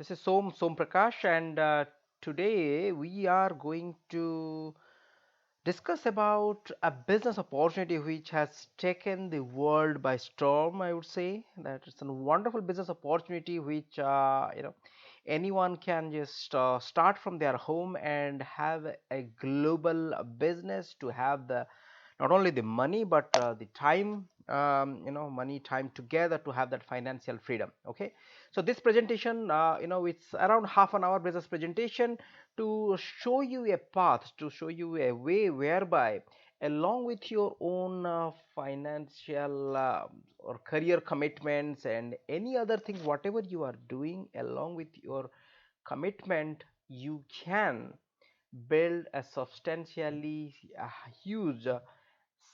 This is Som Prakash, and today we are going to discuss about a business opportunity which has taken the world by storm. I would say that it's a wonderful business opportunity which anyone can just start from their home and have a global business to have the not only the money but the time, money time together to have that financial freedom. Okay, so this presentation, it's around half an hour business presentation to show you a path, to show you a way whereby along with your own financial or career commitments and any other thing whatever you are doing along with your commitment, you can build a substantially huge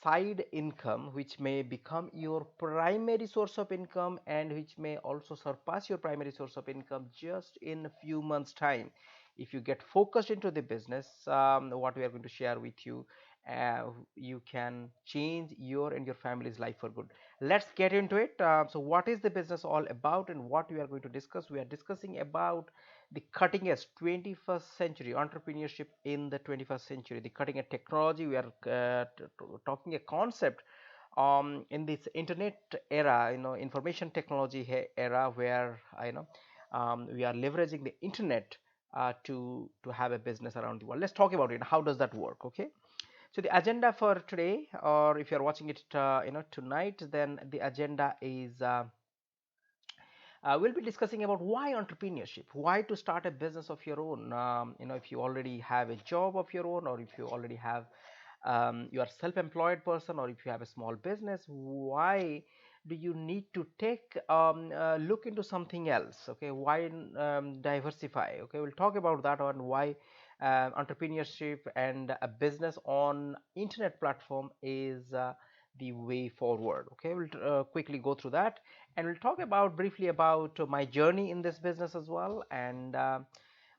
side income which may become your primary source of income and which may also surpass your primary source of income just in a few months time if you get focused into the business. What we are going to share with you, uh, you can change your and your family's life for good. Let's get into it. So what is the business all about and what we are going to discuss? We are discussing about the cutting edge 21st century entrepreneurship in the 21st century, the cutting edge technology. We are talking a concept in this internet era, information technology era, where we are leveraging the internet to have a business around the world. Let's talk about it. How does that work? Okay, so the agenda for today, or if you're watching it tonight, then the agenda is we'll be discussing about why entrepreneurship, why to start a business of your own. If you already have a job of your own, or if you already have you are self-employed person, or if you have a small business, why do you need to take look into something else? Okay, why diversify? Okay, we'll talk about that on why entrepreneurship and a business on internet platform is the way forward. Okay, we'll quickly go through that, and we'll talk about briefly about my journey in this business as well, and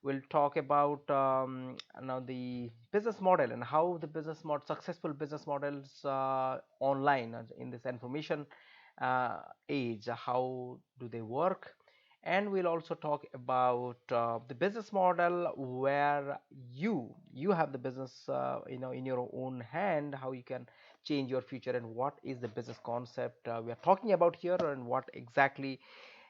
we'll talk about now the business model and how the successful business models online in this information age, how do they work. And we'll also talk about the business model where you have the business in your own hand, how you can change your future, and what is the business concept we are talking about here, and what exactly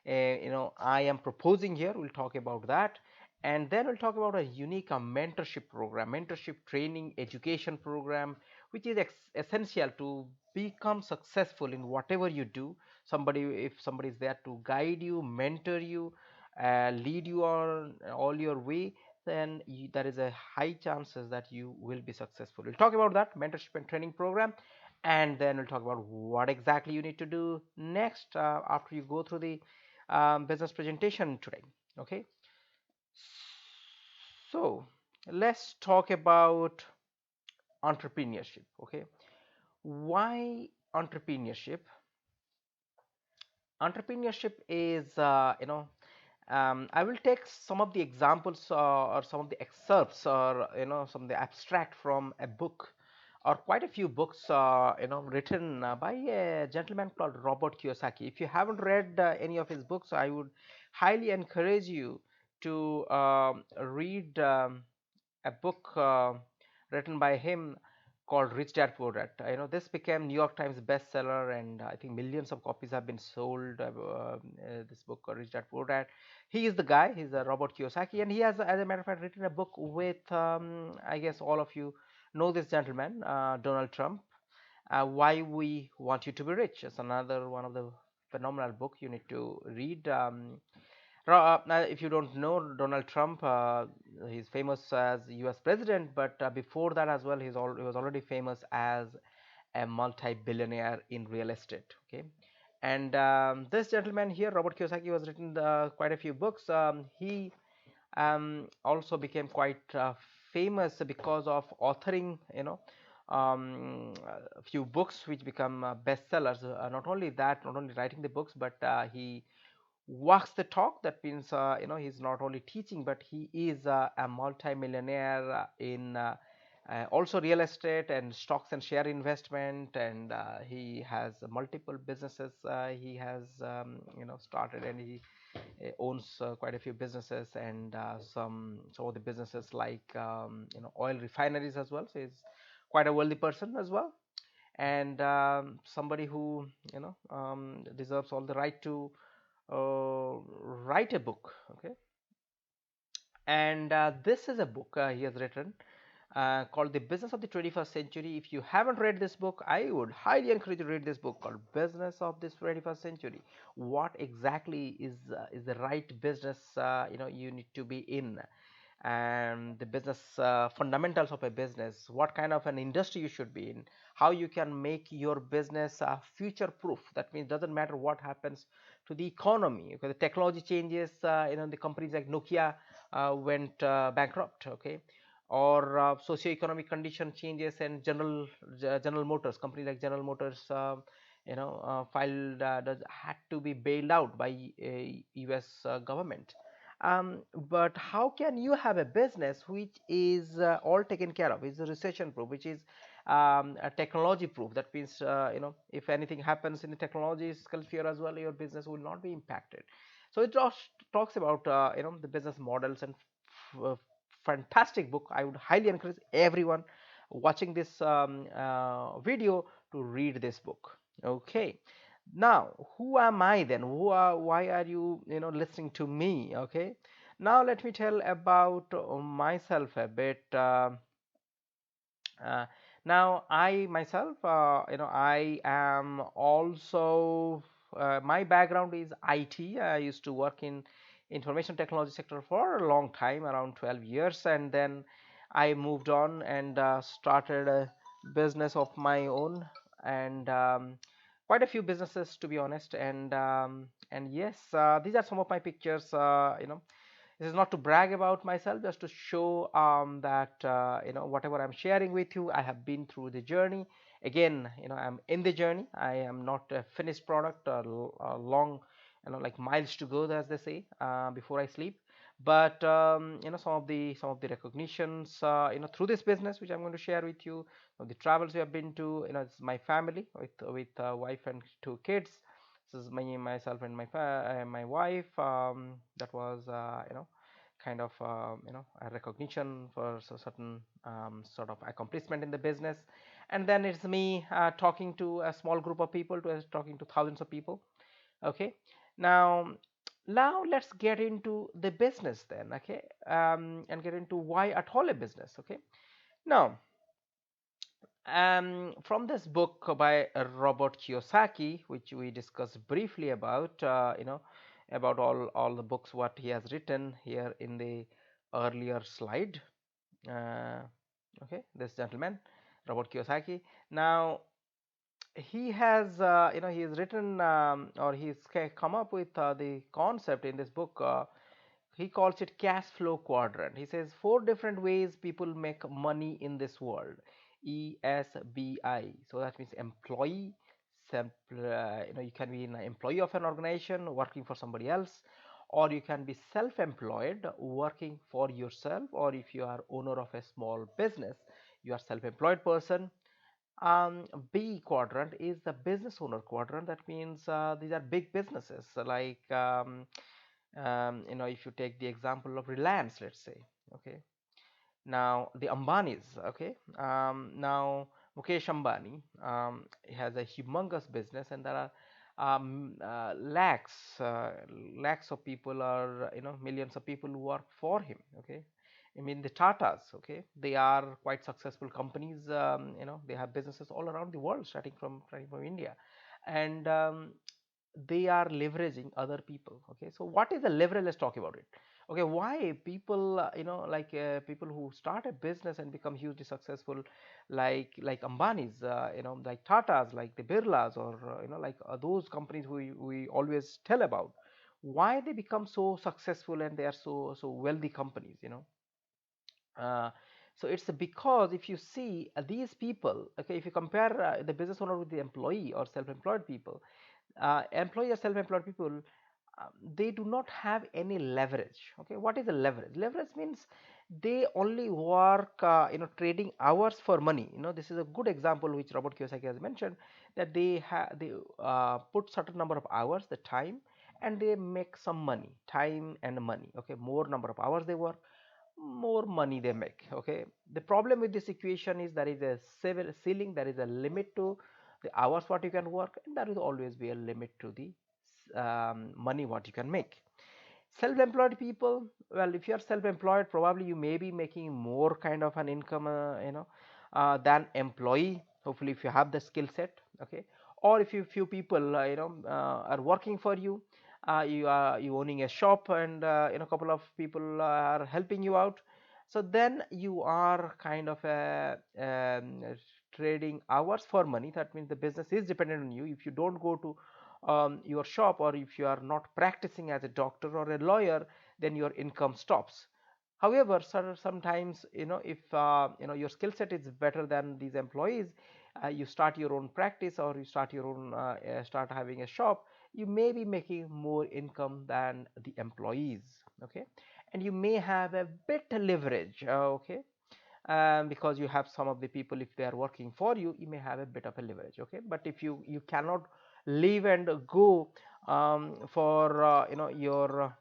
I am proposing here. We'll talk about that, and then we'll talk about a unique mentorship program, mentorship training education program, which is essential to become successful in whatever you do. If somebody is there to guide you, mentor you, lead you on all your way, then there is a high chances that you will be successful. We'll talk about that mentorship and training program, and then we'll talk about what exactly you need to do next after you go through the business presentation today. Okay, so let's talk about entrepreneurship. Okay, why entrepreneurship? Entrepreneurship is I will take some of the examples or some of the excerpts, or some of the abstract from a book, or quite a few books written by a gentleman called Robert Kiyosaki. If you haven't read any of his books, I would highly encourage you to read a book written by him called Rich Dad Poor Dad. This became New York Times bestseller, and I think millions of copies have been sold. This book, Rich Dad Poor Dad. He is the guy. He's Robert Kiyosaki, and he has, as a matter of fact, written a book with I guess all of you know this gentleman, Donald Trump. Why We Want You to Be Rich. It's another one of the phenomenal book you need to read. Now, if you don't know Donald Trump, he's famous as U.S. president, but before that as well, he was already famous as a multi-billionaire in real estate. Okay, and this gentleman here, Robert Kiyosaki, was written quite a few books. He also became quite famous because of authoring, a few books which become bestsellers. Not only that, not only writing the books, but he walks the talk. That means he's not only teaching, but he is a multi-millionaire in also real estate and stocks and share investment, and he has multiple businesses he has started, and he owns quite a few businesses, and some of the businesses like oil refineries as well. So he's quite a wealthy person as well, and somebody who deserves all the right to write a book. Okay, and this is a book he has written called The Business of the 21st Century. If you haven't read this book, I would highly encourage you to read this book called Business of this 21st Century. What exactly is the right business you need to be in, and the business fundamentals of a business, what kind of an industry you should be in, how you can make your business future proof. That means doesn't matter what happens to the economy, because the technology changes, the companies like Nokia went bankrupt, okay, or socio-economic condition changes, and General Motors, company like General Motors filed had to be bailed out by US government. But how can you have a business which is all taken care of, is recession proof, which is a technology proof? That means if anything happens in the technological sphere as well, your business will not be impacted. So it talks about the business models, and f- fantastic book. I would highly encourage everyone watching this video to read this book. Okay, now who am I then? Why are you listening to me? Okay, now let me tell about myself a bit. Uh, Now, I myself, I am also, my background is IT. I used to work in information technology sector for a long time, around 12 years, and then I moved on and started a business of my own, and quite a few businesses, to be honest. And yes, these are some of my pictures. This is not to brag about myself, just to show that whatever I'm sharing with you, I have been through the journey. Again, I'm in the journey. I am not a finished product, or a long, like miles to go, as they say, before I sleep. But some of the recognitions, through this business, which I'm going to share with you, of the travels we have been to, it's my family with wife and two kids. This is myself and my wife. That was kind of a recognition for certain sort of accomplishment in the business. And then it's me talking to a small group of people, to talking to thousands of people. Okay, now let's get into the business then. Okay, and get into why at all a business. Okay, now from this book by Robert Kiyosaki, which we discussed briefly about, about all the books what he has written here in the earlier slide. Uh, okay, this gentleman, Robert Kiyosaki. Now he has written, or he's come up with the concept in this book. He calls it cash flow quadrant. He says four different ways people make money in this world. ESBI. So that means employee. You can be an employee of an organization working for somebody else, or you can be self-employed working for yourself, or if you are owner of a small business, you are self-employed person. B quadrant is the business owner quadrant. That means these are big businesses, like if you take the example of Reliance, let's say. Okay, now the Ambanis. Okay, now Mukesh Ambani has a humongous business, and there are lakhs of people, or millions of people who work for him. Okay, I mean the Tatas. Okay, they are quite successful companies. They have businesses all around the world, starting from India, and they are leveraging other people. Okay, so what is the leverage? Let's talk about it. Okay, why people, people who start a business and become hugely successful, like Ambani's, like Tatas, like the Birlas, or those companies we always tell about, why they become so successful and they are so wealthy companies, uh, so it's because if you see these people, okay, if you compare the business owner with the employee or self-employed people, employee or self-employed people, they do not have any leverage. Okay, what is a leverage? Leverage means they only work trading hours for money. This is a good example which Robert Kiyosaki has mentioned, that they put certain number of hours, the time, and they make some money, time and money. Okay, more number of hours they work, more money they make. Okay, the problem with this equation is there is a ceiling, there is a limit to the hours what you can work, and there will always be a limit to the money what you can make. Self-employed people, well, if you are self-employed, probably you may be making more kind of an income, than employee, hopefully, if you have the skill set. Okay, or if you few people are working for you, you owning a shop, and couple of people are helping you out, so then you are kind of trading hours for money. That means the business is dependent on you. If you don't go to your shop, or if you are not practicing as a doctor or a lawyer, then your income stops. However, sometimes, if your skill set is better than these employees, you start your own practice, or you start your own start having a shop, you may be making more income than the employees. Okay, and you may have a bit leverage. Okay, because you have some of the people, if they are working for you, you may have a bit of a leverage. Okay, but if you cannot leave and go for your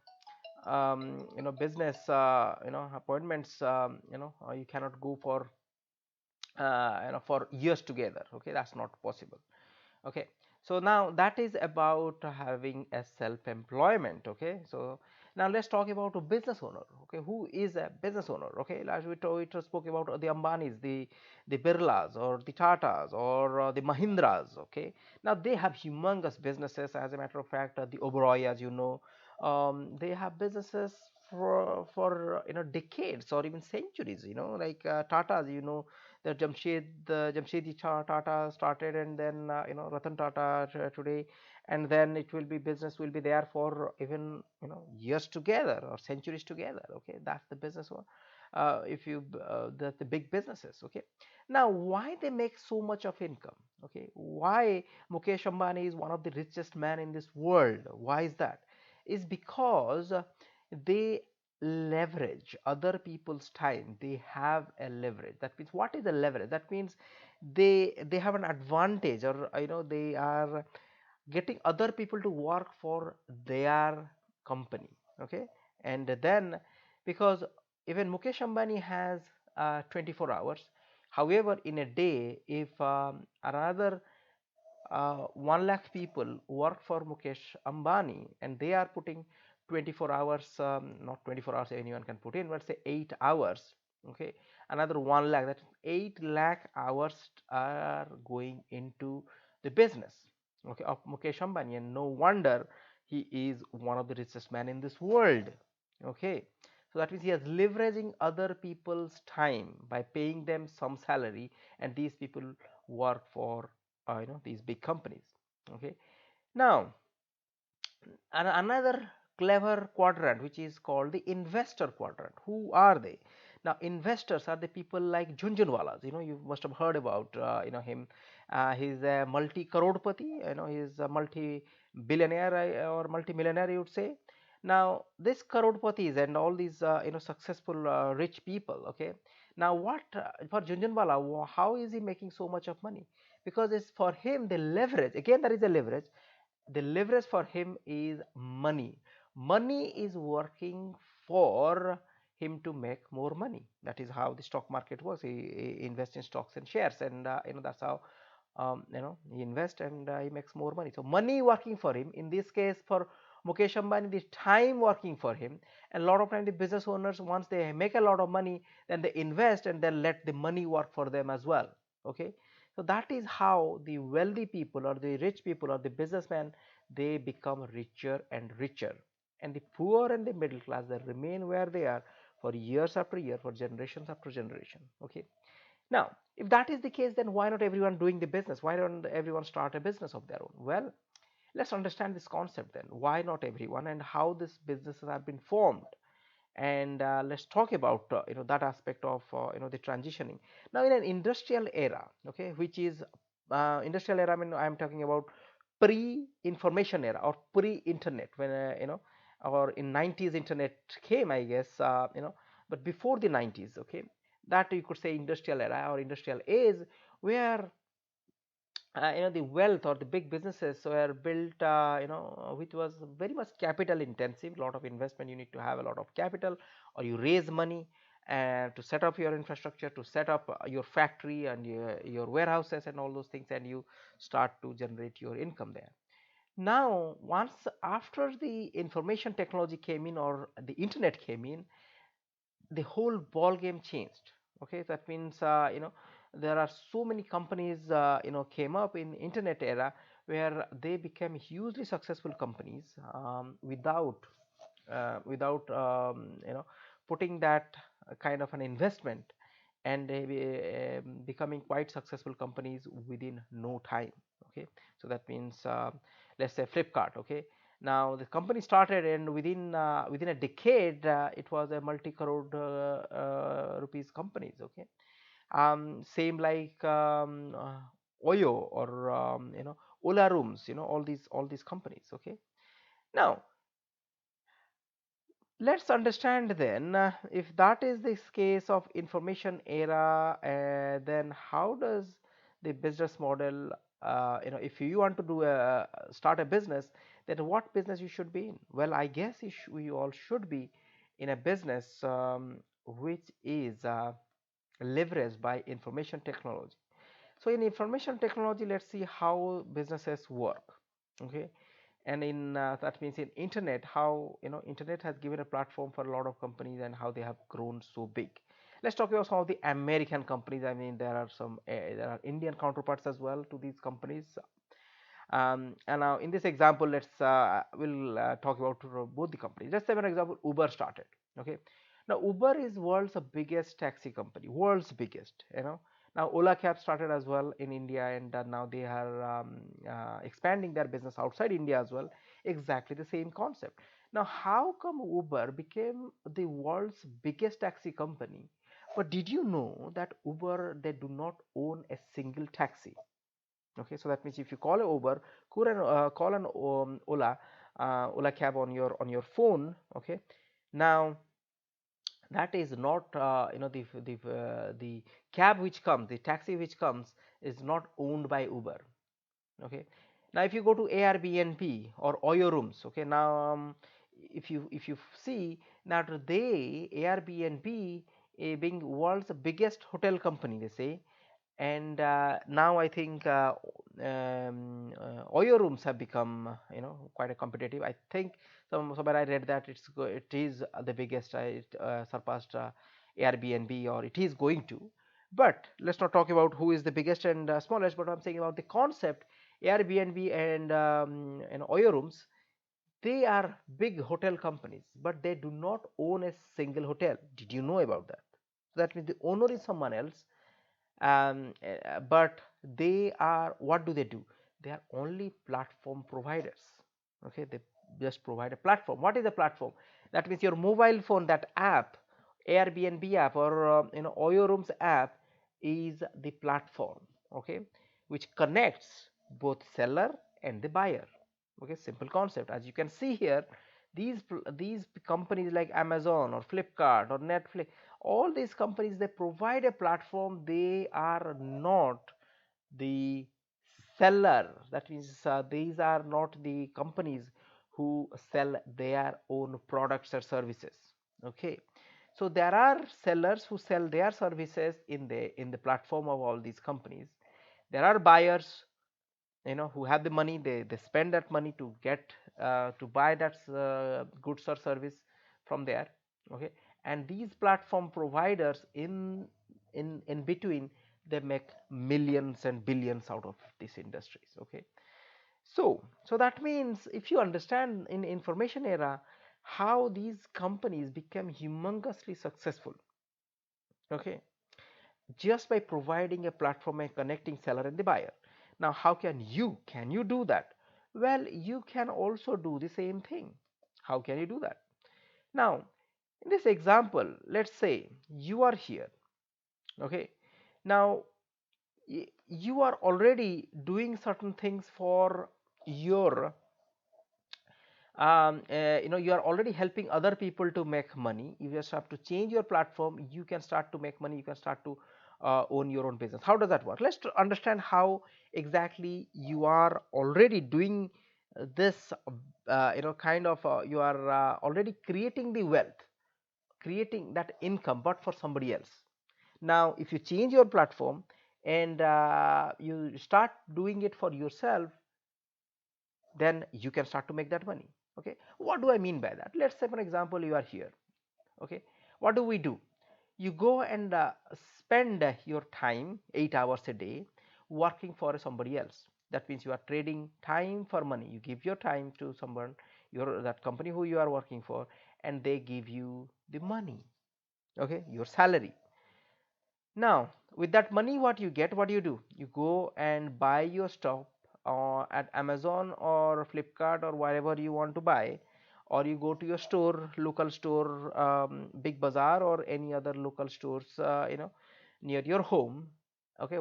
business appointments, you cannot go for years together. Okay, that's not possible. Okay, so now that is about having a self-employment. Okay, so now let's talk about a business owner. Okay, who is a business owner? Okay, last we spoke about the Ambanis, the Birlas, or the Tatas, or the Mahindras. Okay, now they have humongous businesses. As a matter of fact, the Oberoi, as you know, they have businesses for decades or even centuries. Like Tatas, the Jamshedji Tata started, and then Ratan Tata today, and then it will be business will be there for even years together or centuries together. Okay, that's the business one. If you the big businesses. Okay, now why they make so much of income? Okay, why Mukesh Ambani is one of the richest man in this world? Why is that? Is because they leverage other people's time. They have a leverage. That means, what is a leverage? That means they have an advantage, or they are getting other people to work for their company. Okay, and then, because even Mukesh Ambani has 24 hours. However, in a day, if another 1 lakh people work for Mukesh Ambani, and they are putting 24 hours, not 24 hours anyone can put in, but say 8 hours. Okay, another 1 lakh, that 8 lakh hours are going into the business, okay, of Mukesh Ambani, and no wonder he is one of the richest man in this world. Okay, so that means he is leveraging other people's time by paying them some salary, and these people work for these big companies. Okay, now another clever quadrant, which is called the investor quadrant. Who are they? Now investors are the people like Jhunjhunwalas. You must have heard about him. He's a multi crorepati. He's a multi billionaire, or multi millionaire, you would say. Now this crorepatis and all these successful rich people. Okay, now what for Jhunjhunwala, how is he making so much of money? Because it's for him the leverage. Again, there is a leverage. The leverage for him is money. Money is working for him to make more money. That is how the stock market works. He invests in stocks and shares, and that's how he invests, and he makes more money. So money working for him. In this case, for Mukesh Ambani, the time working for him. And a lot of time, the business owners, once they make a lot of money, then they invest, and then let the money work for them as well. Okay, so that is how the wealthy people, or the rich people, or the businessmen, they become richer and richer, and the poor and the middle class, they remain where they are for years after year, for generations after generation. Okay, now if that is the case, then why not everyone doing the business? Why don't everyone start a business of their own? Well, let's understand this concept then. Why not everyone, and how these businesses have been formed? And let's talk about that aspect of the transitioning. Now in an industrial era, okay, which is industrial era, I mean, I'm talking about pre-information era, or pre-internet, when or in 90s internet came, I guess, but before the 90s. Okay, that you could say industrial era or industrial age, where the wealth or the big businesses were built, which was very much capital intensive. A lot of investment, you need to have a lot of capital, or you raise money to set up your infrastructure, to set up your factory and your warehouses and all those things, and you start to generate your income there. Now once after the information technology came in, or the internet came in, the whole ball game changed. Okay, that means there are so many companies came up in internet era, where they became hugely successful companies, without putting that kind of an investment, and they becoming quite successful companies within no time. Okay, so that means let's say Flipkart. Okay, now the company started, and within a decade it was a multi-crore rupees companies. Okay, same like Oyo, or Ola Rooms, all these companies. Okay, now let's understand then, if that is the case of information era, then how does the business model, if you want to do a start a business, then what business you should be in? Well, I guess you all should be in a business which is leveraged by information technology. So in information technology, let's see how businesses work. Okay, and in that means in internet, how internet has given a platform for a lot of companies, and how they have grown so big. Let's talk about some of the American companies. I mean, there are Indian counterparts as well to these companies. And now in this example, we'll talk about both the companies. Let's say, for example, Uber started. Okay, now Uber is world's biggest taxi company, world's biggest. Now Ola Cab started as well in India, and now they are expanding their business outside India as well. Exactly the same concept. Now, how come Uber became the world's biggest taxi company? But did you know that Uber, they do not own a single taxi? Okay, so that means if you call a Uber, call an Ola Cab on your phone. Okay, now that is not the cab which comes, the taxi which comes, is not owned by Uber. Okay, now if you go to Airbnb or Oyo Rooms, okay, now if you see, now they Airbnb, being world's biggest hotel company, they say, and now I think Oyo Rooms have become quite a competitive. I think somewhere I read that it is the biggest. It surpassed Airbnb, or it is going to. But let's not talk about who is the biggest and smallest. But I'm saying about the concept. Airbnb and Oyo Rooms, they are big hotel companies, but they do not own a single hotel. Did you know about that? So that means the owner is someone else, but they are, what do? They are only platform providers. Okay, they just provide a platform. What is a platform? That means your mobile phone, that app, Airbnb app, or Oyo Rooms app, is the platform. Okay, which connects both seller and the buyer. Okay, simple concept. As you can see here, these companies like Amazon or Flipkart or Netflix, all these companies, they provide a platform. They are not the seller. That means these are not the companies who sell their own products or services. Okay, so there are sellers who sell their services in the platform of all these companies. There are buyers, who have the money. They spend that money to get to buy that goods or service from there. Okay, and these platform providers, in between, they make millions and billions out of these industries. Okay, so that means, if you understand in information era how these companies became humongously successful, okay, just by providing a platform and connecting seller and the buyer. Now, how can you do that? Well, you can also do the same thing. How can you do that? Now, in this example, let's say you are here. Okay, now you are already doing certain things for your you are already helping other people to make money. You just have to change your platform. You can start to make money. You can start to own your own business. How does that work? Let's understand how exactly you are already doing this. Kind of you are already creating the wealth, creating that income, but for somebody else. Now, if you change your platform and you start doing it for yourself, then you can start to make that money. Okay, what do I mean by that? Let's say, for example, you are here. Okay, what do? You go and spend your time 8 hours a day working for somebody else. That means you are trading time for money. You give your time to someone, your that company who you are working for, and they give you the money. Okay, your salary. Now, with that money, what you get, what do? You go and buy your stuff at Amazon or Flipkart or wherever you want to buy, or you go to your store, local store, Big Bazaar or any other local stores, near your home, okay,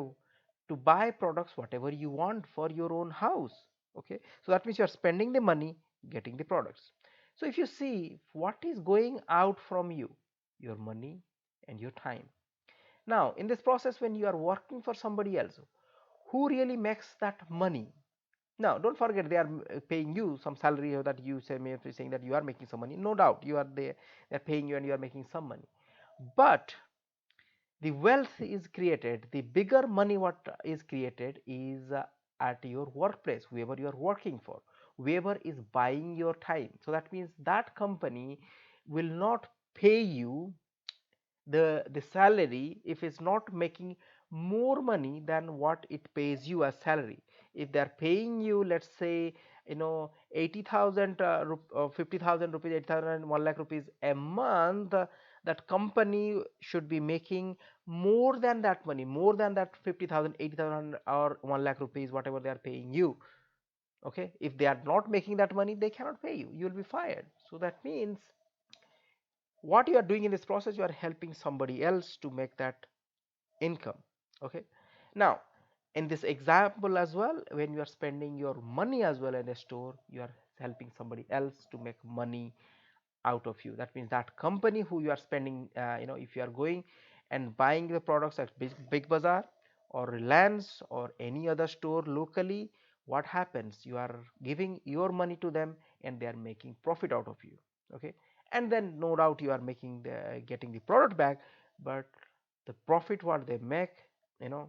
to buy products whatever you want for your own house. Okay, so that means you are spending the money, getting the products. So if you see what is going out from you, your money and your time. Now, in this process, when you are working for somebody else, who really makes that money? Now, don't forget they are paying you some salary, or that you say may be saying that you are making some money. No doubt, you are there; they are paying you, and you are making some money. But the wealth is created. The bigger money what is created is at your workplace, whoever you are working for, whoever is buying your time. So that means that company will not pay you the salary if it's not making more money than what it pays you as salary. If they are paying you, let's say, 80,000 50,000 rupees, 80,000, 1 lakh rupees a month, that company should be making more than that money, more than that 50,000, 80,000, or 1 lakh rupees, whatever they are paying you. Okay, if they are not making that money, they cannot pay you, you will be fired. So that means what you are doing in this process, you are helping somebody else to make that income. Okay, now in this example as well, when you are spending your money as well in a store, you are helping somebody else to make money out of you. That means that company who you are spending, if you are going and buying the products at Big Bazaar or Reliance or any other store locally, what happens? You are giving your money to them and they are making profit out of you. Okay, and then no doubt you are making the getting the product back, but the profit what they make, you know,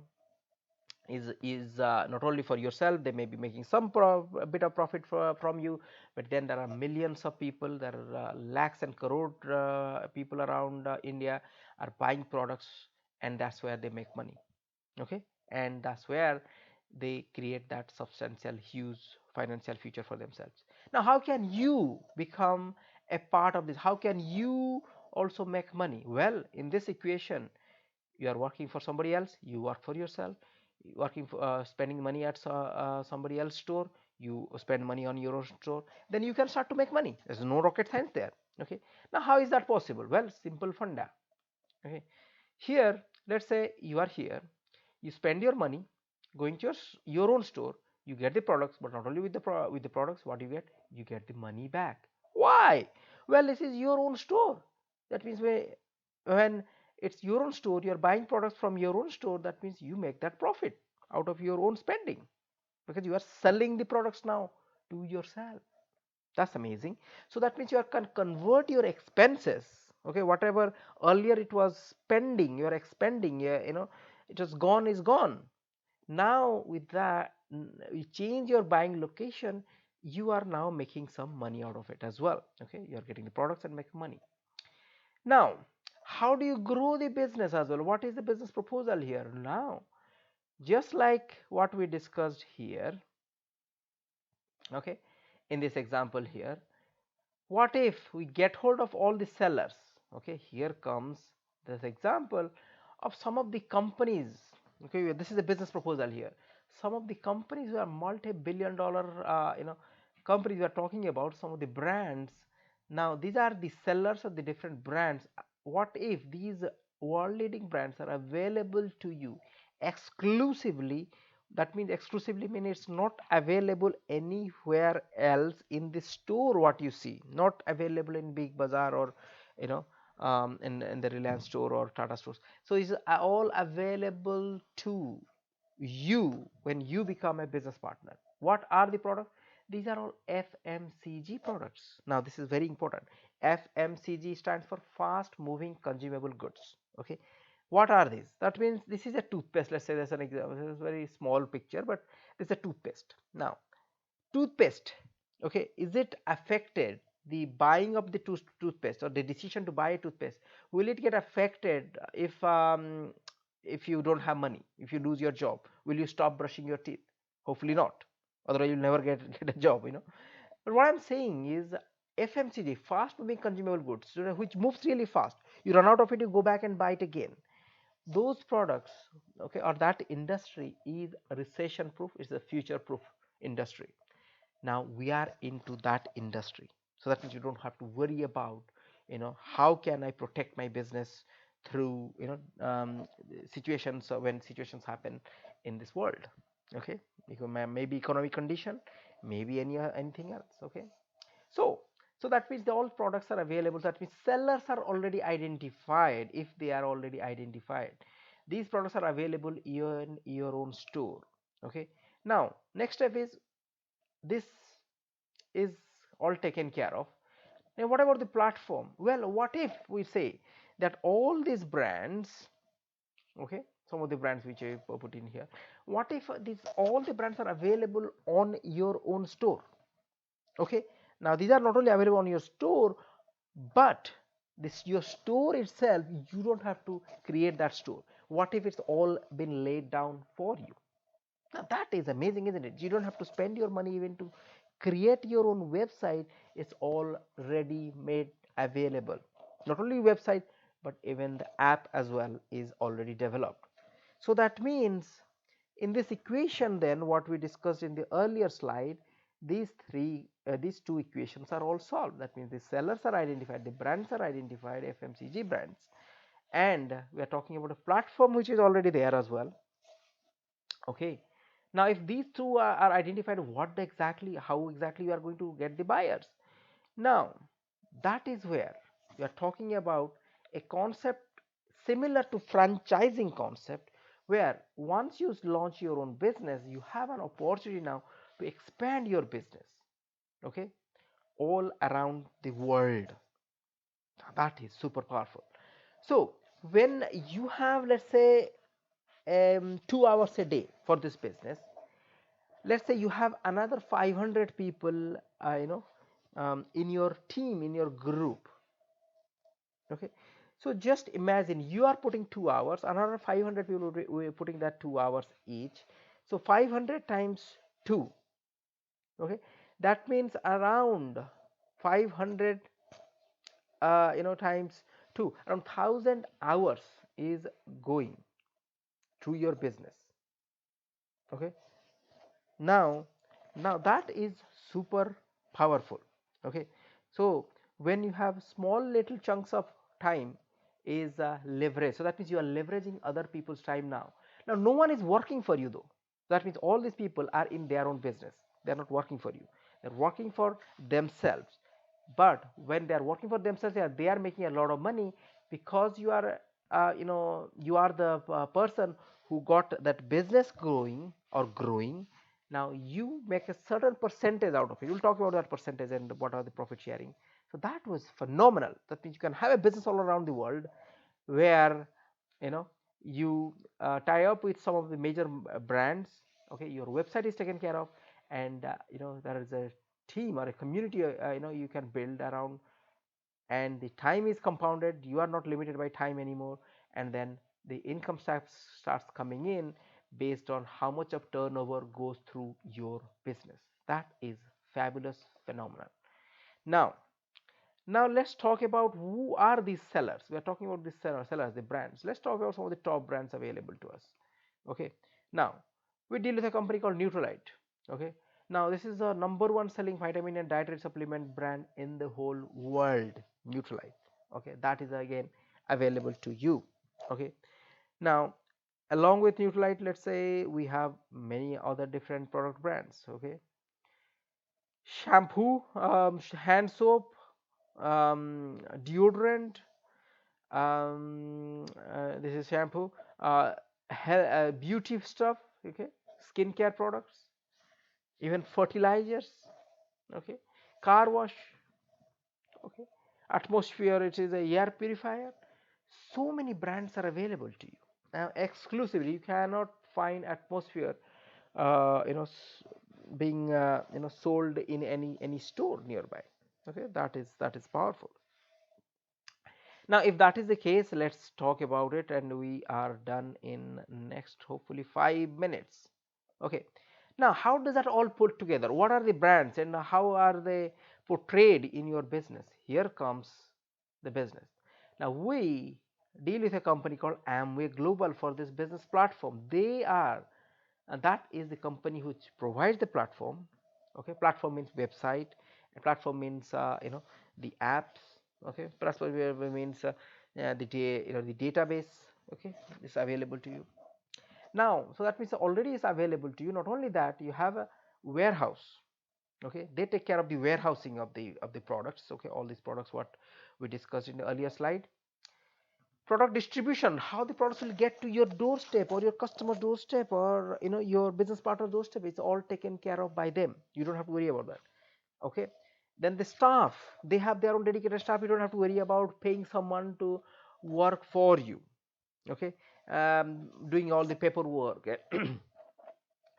is not only for yourself. They may be making some a bit of profit from you, but then there are millions of people, there are lakhs and crore people around India are buying products, and that's where they make money. Okay, and that's where they create that substantial huge financial future for themselves. Now, how can you become a part of this? How can you also make money? Well, in this equation, you are working for somebody else, you work for yourself. Working for spending money at somebody else's store, you spend money on your own store, then you can start to make money. There's no rocket science there. Okay, now how is that possible? Well, simple funda. Okay, here let's say you are here, you spend your money going to your own store, you get the products, but not only with with the products, what you get the money back. Why? Well, this is your own store. That means when it's your own store, you're buying products from your own store, that means you make that profit out of your own spending, because you are selling the products now to yourself. That's amazing. So that means you can convert your expenses. Okay, whatever earlier it was spending, you are expending, it was gone, is gone. Now with that, you change your buying location, you are now making some money out of it as well. Okay, you are getting the products and making money. Now, how do you grow the business as well? What is the business proposal here? Now, just like what we discussed here, okay, in this example here, what if we get hold of all the sellers? Okay, here comes this example of some of the companies. Okay, this is a business proposal here. Some of the companies who are multi-billion dollar, companies we are talking about, some of the brands. Now, these are the sellers of the different brands. What if these world leading brands are available to you exclusively? That means exclusively means it's not available anywhere else in the store. What you see, not available in Big Bazaar or, you know in the Reliance store or Tata stores. So it's all available to you when you become a business partner. What are the products? These are all FMCG products. Now this is very important. FMCG stands for fast moving consumable goods. Okay, what are these? That means this is a toothpaste. Let's say there's an example. This is a very small picture, but this is a toothpaste. Now toothpaste, okay, is it affected, the buying of the toothpaste or the decision to buy a toothpaste, will it get affected if you don't have money, if you lose your job, will you stop brushing your teeth? Hopefully not, otherwise you'll never get a job, you know. But what I'm saying is FMCG, fast moving consumable goods, you know, which moves really fast, you run out of it, you go back and buy it again. Those products, okay, or that industry is recession proof, it's a future proof industry. Now we are into that industry, so that means you don't have to worry about, you know, how can I protect my business through, you know, situations, when situations happen in this world. Okay, maybe economic condition, maybe anything else. Okay, so that means the all products are available. That means sellers are already identified. If they are already identified, these products are available in your own store. Okay, now next step is, this is all taken care of. Now what about the platform? Well, what if we say that all these brands, okay, some of the brands which I put in here, what if these all the brands are available on your own store? Okay, now these are not only available on your store, but this your store itself, you don't have to create that store. What if it's all been laid down for you? Now that is amazing, isn't it? You don't have to spend your money even to create your own website. It's all ready made available. Not only website, but even the app as well is already developed. So that means in this equation, then what we discussed in the earlier slide, these two equations are all solved. That means the sellers are identified, the brands are identified, FMCG brands, and we are talking about a platform which is already there as well. Okay, now if these two are identified, how exactly you are going to get the buyers? Now that is where we are talking about a concept similar to franchising concept, where once you launch your own business, you have an opportunity now to expand your business, okay, all around the world. That is super powerful. So when you have, let's say, 2 hours a day for this business, let's say you have another 500 people, in your team, in your group. Okay, so just imagine you are putting 2 hours, another 500 people will be putting that 2 hours each. So 500 times 2, okay, that means around 500, times 2, around 1,000 hours is going to your business. Okay, now that is super powerful. Okay, so when you have small little chunks of time is leverage, so that means you are leveraging other people's time. Now no one is working for you though. That means all these people are in their own business, they are not working for you, they are working for themselves. But when they are working for themselves, they are making a lot of money, because you are, you are the person who got that business growing. Now you make a certain percentage out of it. We'll talk about that percentage and what are the profit sharing. So that was phenomenal. That means you can have a business all around the world, where, you know, you tie up with some of the major brands. Okay, your website is taken care of, and there is a team or a community, you can build around, and the time is compounded. You are not limited by time anymore, and then the income starts coming in based on how much of turnover goes through your business. That is fabulous, phenomenal. Now now let's talk about who are these sellers. We are talking about these sellers, the brands. Let's talk about some of the top brands available to us. Okay, now we deal with a company called Neutralite. Okay, now this is the number one selling vitamin and dietary supplement brand in the whole world. Neutralite. Okay, that is again available to you. Okay, now along with Neutralite, let's say we have many other different product brands. Okay, shampoo, hand soap, deodorant, This is shampoo, beauty stuff, okay, skincare products, even fertilizers, okay, car wash, okay, atmosphere, it is a air purifier. So many brands are available to you now exclusively. You cannot find atmosphere uh, you know s- being sold in any store nearby. Okay, that is powerful. Now if that is the case, let's talk about it, and we are done in next hopefully 5 minutes. Okay, now how does that all put together? What are the brands and how are they portrayed in your business? Here comes the business. Now we deal with a company called Amway Global for this business platform. They are, and that is the company which provides the platform. Okay, platform means website, and platform means the apps. Okay, platform means the database. Okay, is available to you now. So that means already is available to you. Not only that, you have a warehouse. Okay, they take care of the warehousing of the products. Okay, all these products what we discussed in the earlier slide. Product distribution, how the products will get to your doorstep or your customer doorstep or your business partner doorstep, it's all taken care of by them. You don't have to worry about that. Okay, then the staff, they have their own dedicated staff. You don't have to worry about paying someone to work for you. Okay, doing all the paperwork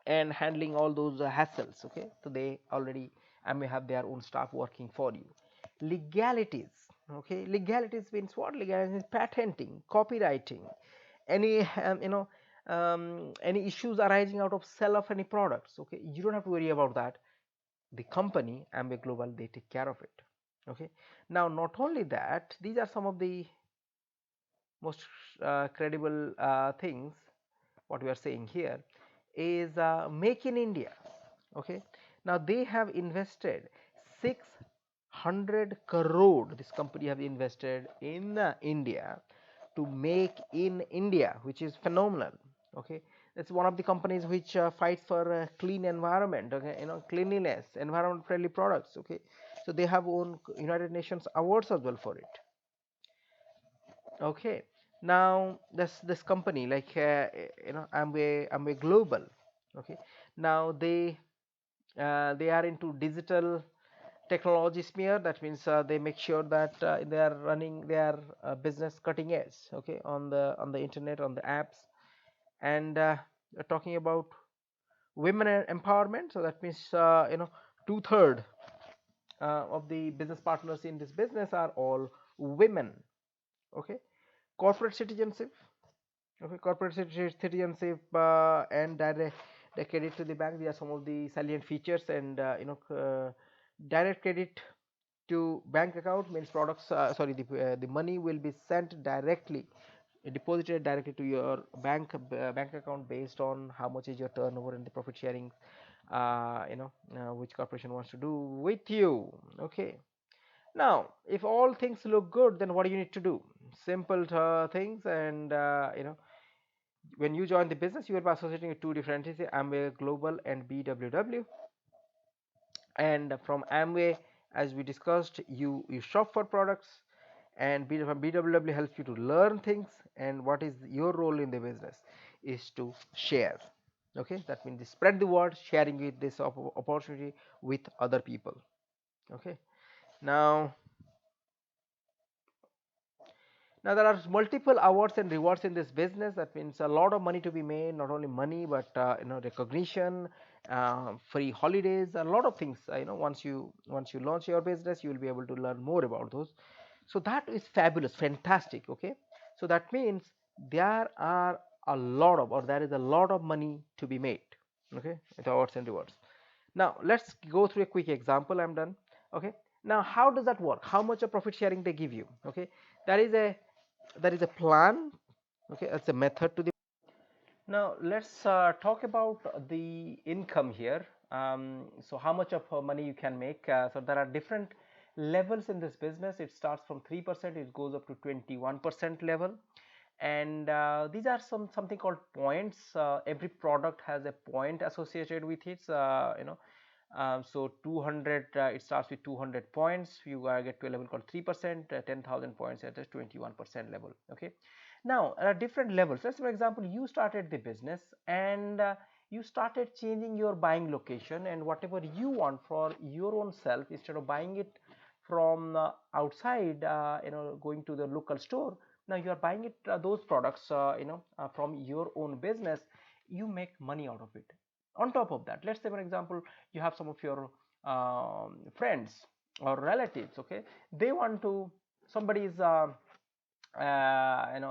and handling all those hassles. Okay, so they already may have their own staff working for you. Legalities, okay, legalities means what? Legalities means patenting, copywriting, any any issues arising out of sell of any products. Okay, you don't have to worry about that. The company Amway Global, they take care of it. Okay, now not only that, these are some of the most credible things. What we are saying here is make in India. Okay, now they have invested 600 crore. This company have invested in India to make in India, which is phenomenal. Okay, it's one of the companies which fights for clean environment. Okay, cleanliness, environment friendly products. Okay, so they have won United Nations awards as well for it. Okay, now this company like Amway Global. Okay, now they are into digital technology sphere. That means they make sure that they are running their business cutting edge. Okay, on the internet, on the apps, and talking about women empowerment. So that means 2/3 of the business partners in this business are all women. Okay, corporate citizenship. Okay, corporate citizenship and direct credit to the bank. These are some of the salient features, and direct credit to bank account means products. Sorry, the money will be sent directly, deposited directly to your bank account based on how much is your turnover and the profit sharing. Which corporation wants to do with you. Okay. Now, if all things look good, then what do you need to do? Simple things, and when you join the business, you will be associating with two different entities, Amway Global and BWW. And from Amway, as we discussed, you shop for products, and from BWW helps you to learn things. And what is your role in the business is to share. Okay, that means spread the word, sharing with this opportunity with other people. Okay, now Now there are multiple awards and rewards in this business. That means a lot of money to be made. Not only money, but recognition, free holidays, a lot of things. Once you launch your business, you will be able to learn more about those. So that is fabulous, fantastic. Okay, so that means there is a lot of money to be made. Okay, with awards and rewards. Now let's go through a quick example. I'm done. Okay, now how does that work? How much of profit sharing they give you? Okay, there is a plan. Okay, that's a method to the. Now let's talk about the income here. So how much of money you can make? So there are different levels in this business. It starts from 3%, it goes up to 21% level, and these are something called points. Every product has a point associated with it. So 200, it starts with 200 points. You get to a level called 3%. 10,000 points at the 21% level. Okay. Now different levels. Let's, for example, you started the business and you started changing your buying location, and whatever you want for your own self, instead of buying it from outside, going to the local store, now you are buying it, those products, from your own business. You make money out of it. On top of that, let's say, for example, you have some of your friends or relatives. Okay, they want to, somebody is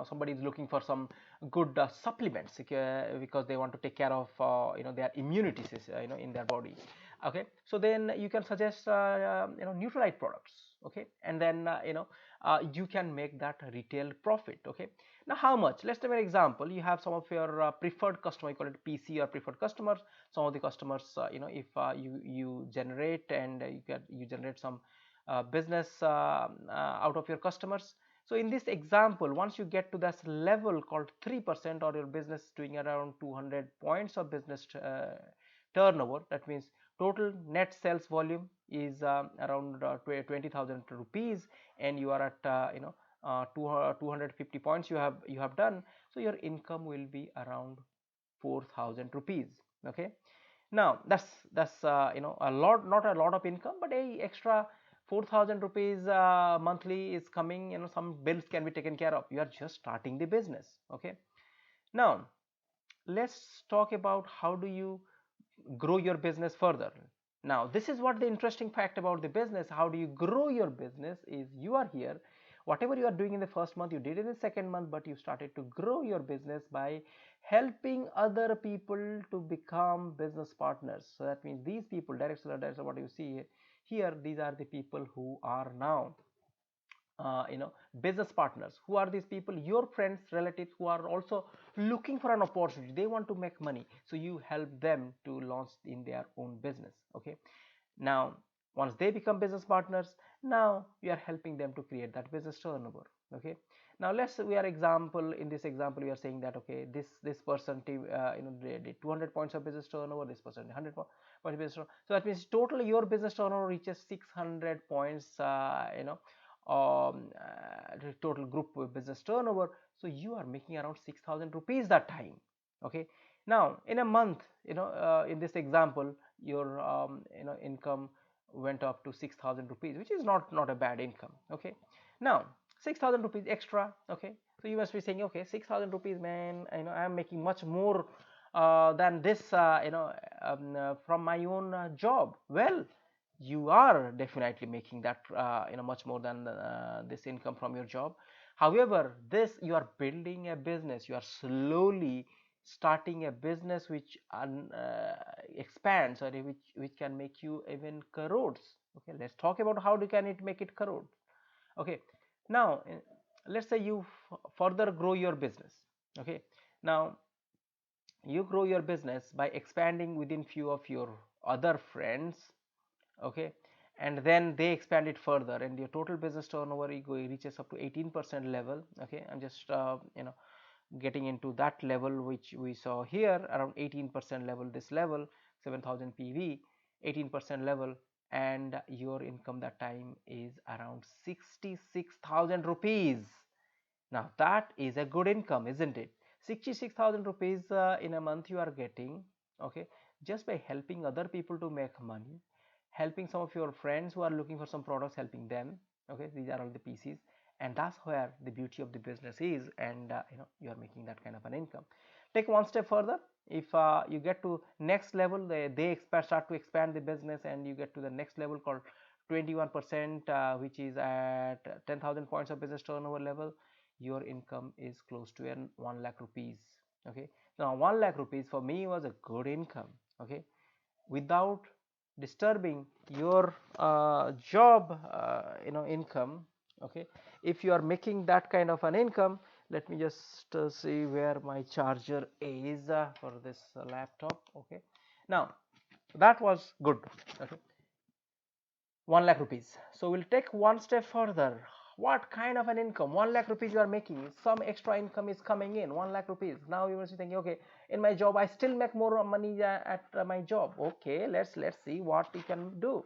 somebody is looking for some good supplements, because they want to take care of their immunity system, in their body. Okay, so then you can suggest Neutralite products. Okay, and then you can make that retail profit. Okay, now how much? Let's take an example. You have some of your preferred customer, you call it PC or preferred customers. Some of the customers, if you generate, and you generate some business out of your customers. So in this example, once you get to this level called 3%, or your business doing around 200 points of business turnover, that means total net sales volume is around 20,000 rupees, and you are at 250 points you have done. So your income will be around 4,000 rupees. Okay, now that's a lot, not a lot of income, but a extra 4,000 rupees monthly is coming. Some bills can be taken care of. You are just starting the business. Okay, now let's talk about how do you grow your business further. Now this is what the interesting fact about the business. How do you grow your business is, you are here, whatever you are doing in the first month you did in the second month, but you started to grow your business by helping other people to become business partners. So that means these people, direct seller, what you see here, these are the people who are now business partners. Who are these people? Your friends, relatives, who are also looking for an opportunity. They want to make money, so you help them to launch in their own business. Okay, now once they become business partners, now we are helping them to create that business turnover. Okay, now let's, we are example, in this example we are saying that, okay, this person did 200 points of business turnover, this person 100 points of business turnover. So that means totally your business turnover reaches 600 points, total group business turnover. So you are making around 6,000 rupees that time. Okay, now in a month, in this example, your income went up to 6,000 rupees, which is not a bad income. Okay, now 6,000 rupees extra. Okay, so you must be saying, okay, 6,000 rupees, man, I am making much more than this, from my own job. Well, you are definitely making that much more than this income from your job. However, this, you are building a business, you are slowly starting a business which expands, or which can make you even crores. Okay, let's talk about how can it make it crores. Okay, now let's say you further grow your business. Okay, now you grow your business by expanding within few of your other friends. Okay, and then they expand it further, and your total business turnover reaches up to 18% level. Okay, I'm just getting into that level which we saw here, around 18% level, this level 7,000 PV, 18% level, and your income that time is around 66,000 rupees. Now that is a good income, isn't it? 66,000 rupees in a month you are getting. Okay, just by helping other people to make money, helping some of your friends who are looking for some products, helping them. Okay, these are all the PCs, and that's where the beauty of the business is, and you are making that kind of an income. Take one step further. If you get to next level, they start to expand the business, and you get to the next level called 21%, which is at 10,000 points of business turnover level. Your income is close to 1 lakh rupees. Okay, now 1 lakh rupees for me was a good income. Okay, without disturbing your job income. Okay, if you are making that kind of an income, let me just see where my charger is for this laptop. Okay, now that was good. Okay, 1 lakh rupees. So we'll take one step further. what kind of an income? 1 lakh rupees you are making, some extra income is coming in, 1 lakh rupees. Now you must be thinking, okay, in my job I still make more money at my job. Okay, let's see what you can do.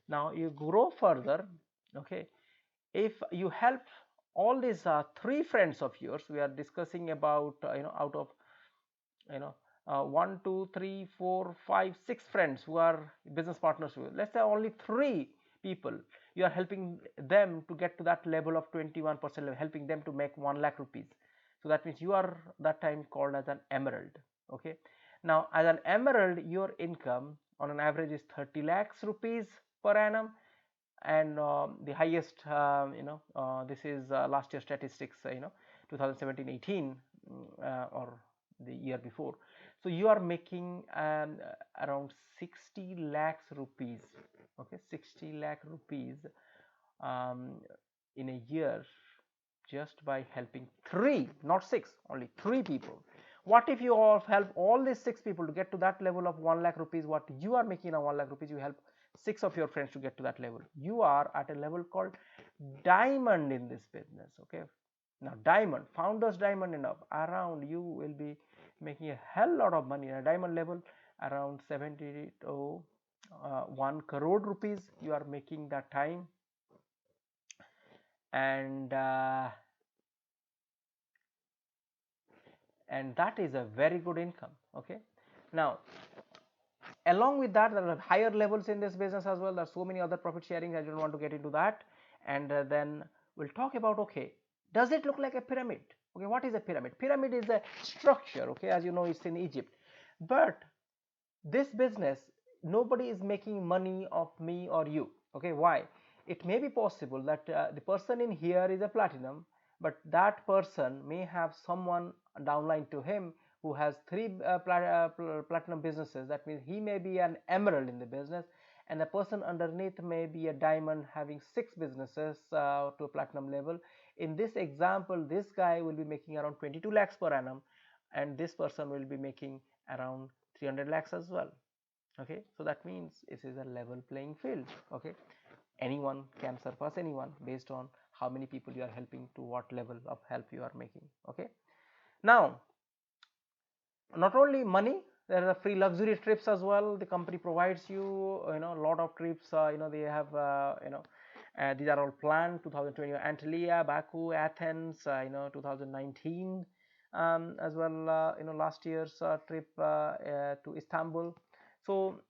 Now you grow further. Okay, if you help all these three friends of yours, we are discussing about out of you know 1 2 3 4 5 6 friends who are business partners with, let's say only three people, you are helping them to get to that level of 21% level, helping them to make 1 lakh rupees. So that means you are that time called as an emerald. Okay, now as an emerald your income on an average is 30 lakhs rupees per annum, and the highest this is last year statistics, 2017-18, or the year before. So you are making around 60 lakhs rupees. Okay, 60 lakh rupees um, in a year, just by helping three, not six, only three people. What if you all help all these six people to get to that level of 1 lakh rupees? What you are making now 1 lakh rupees, you help six of your friends to get to that level. You are at a level called diamond in this business. Okay, now diamond, founders diamond enough, around you will be making a hell lot of money at a diamond level, around 70 to 1 crore rupees you are making that time. And that is a very good income. Okay, now along with that, there are higher levels in this business as well. There are so many other profit sharing, I don't want to get into that. And then we'll talk about, okay, does it look like a pyramid? Okay, what is a pyramid? Pyramid is a structure. Okay, as you know, it's in Egypt. But this business, nobody is making money of me or you. Okay, why? It may be possible that the person in here is a platinum, but that person may have someone downline to him who has three platinum businesses. That means he may be an emerald in the business, and the person underneath may be a diamond having six businesses to a platinum level. In this example, this guy will be making around 22 lakhs per annum, and this person will be making around 300 lakhs as well. Okay, so that means it is a level playing field. Okay, anyone can surpass anyone based on how many people you are helping, to what level of help you are making. Okay, now not only money, there are free luxury trips as well. The company provides you, a lot of trips. They have, these are all planned. 2020 Antalya, Baku, Athens, 2019 as well. Last year's trip to Istanbul. So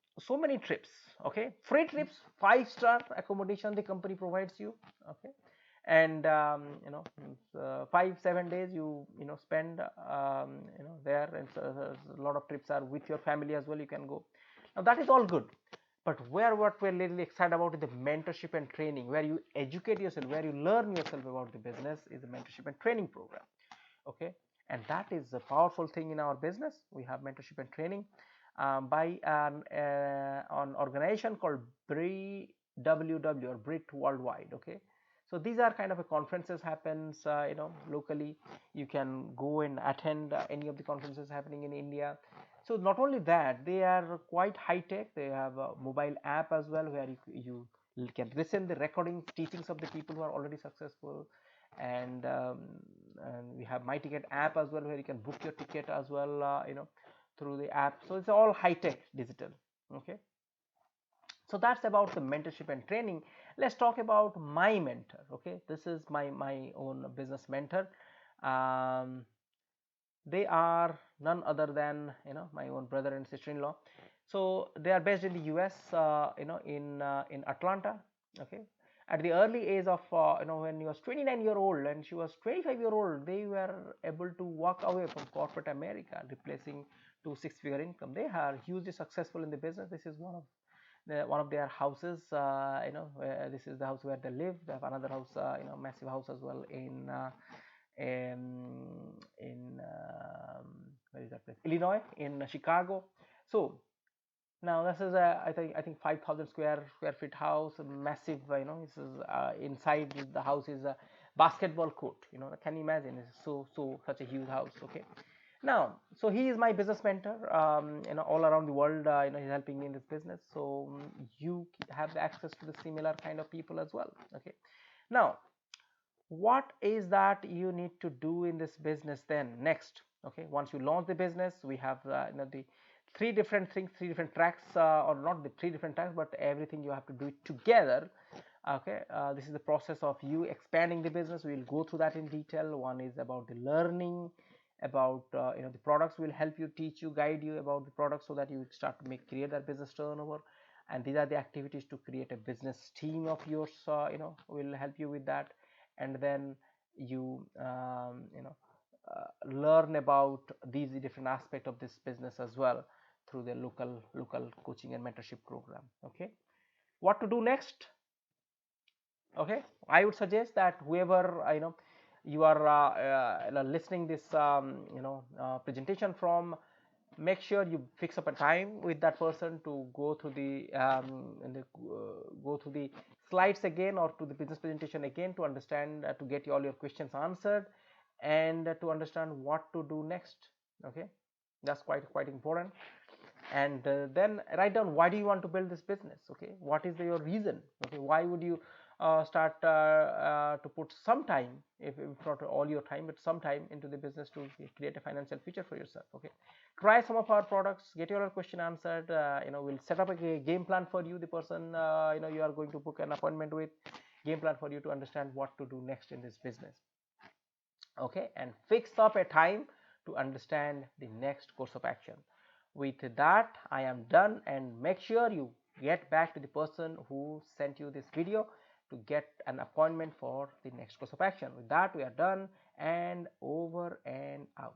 many trips. Okay, free trips, 5-star accommodation the company provides you. Okay, and 5-7 days you spend there, and so a lot of trips are with your family as well, you can go. Now that is all good, but what we're really excited about is the mentorship and training, where you educate yourself, where you learn yourself about the business, is the mentorship and training program. Okay, and that is a powerful thing in our business. We have mentorship and training by an organization called BRIWW, or Brit Worldwide. Okay, so these are kind of a conferences happens locally. You can go and attend any of the conferences happening in India. So not only that, they are quite high tech. They have a mobile app as well, where you can listen the recording teachings of the people who are already successful. And we have my ticket app as well, where you can book your ticket as well through the app. So it's all high tech digital. Okay, so that's about the mentorship and training. Let's talk about my mentor. Okay, this is my own business mentor. They are none other than my own brother and sister-in-law. So they are based in the US, in Atlanta. Okay, at the early age of when he was 29-year-old and she was 25-year-old, they were able to walk away from corporate America, replacing to six-figure income. They are hugely successful in the business. This is one of their houses. This is the house where they live. They have another house, massive house as well in where is that place? Illinois, in Chicago. So now this is a I think 5,000 square feet house, massive. This is inside the house is a basketball court. Can you imagine? It's such a huge house. Okay. Now, so he is my business mentor. All around the world, he's helping me in this business. So you have access to the similar kind of people as well. Okay. Now, what is that you need to do in this business then next. Okay, once you launch the business, we have the three different things, three different tracks, or not the three different tracks, but everything you have to do it together. Okay, this is the process of you expanding the business. We will go through that in detail. One is about the learning, about the products will help you, teach you, guide you about the products so that you start to create that business turnover. And these are the activities to create a business team of yours, will help you with that. And then you learn about these different aspects of this business as well through the local coaching and mentorship program. Okay, what to do next? Okay, I would suggest that whoever you are listening this presentation from, make sure you fix up a time with that person to go through the slides again, or to the business presentation again, to understand, to get all your questions answered, and to understand what to do next. Okay, that's quite important. And then write down, why do you want to build this business? Okay, what is your reason? Okay, why would you start to put some time, if not all your time, but some time into the business to create a financial future for yourself? Okay, try some of our products, get your question answered. We'll set up a game plan for you, the person you are going to book an appointment with. Game plan for you to understand what to do next in this business. Okay, and fix up a time to understand the next course of action. With that, I am done, and make sure you get back to the person who sent you this video to get an appointment for the next course of action. With that, we are done, and over and out.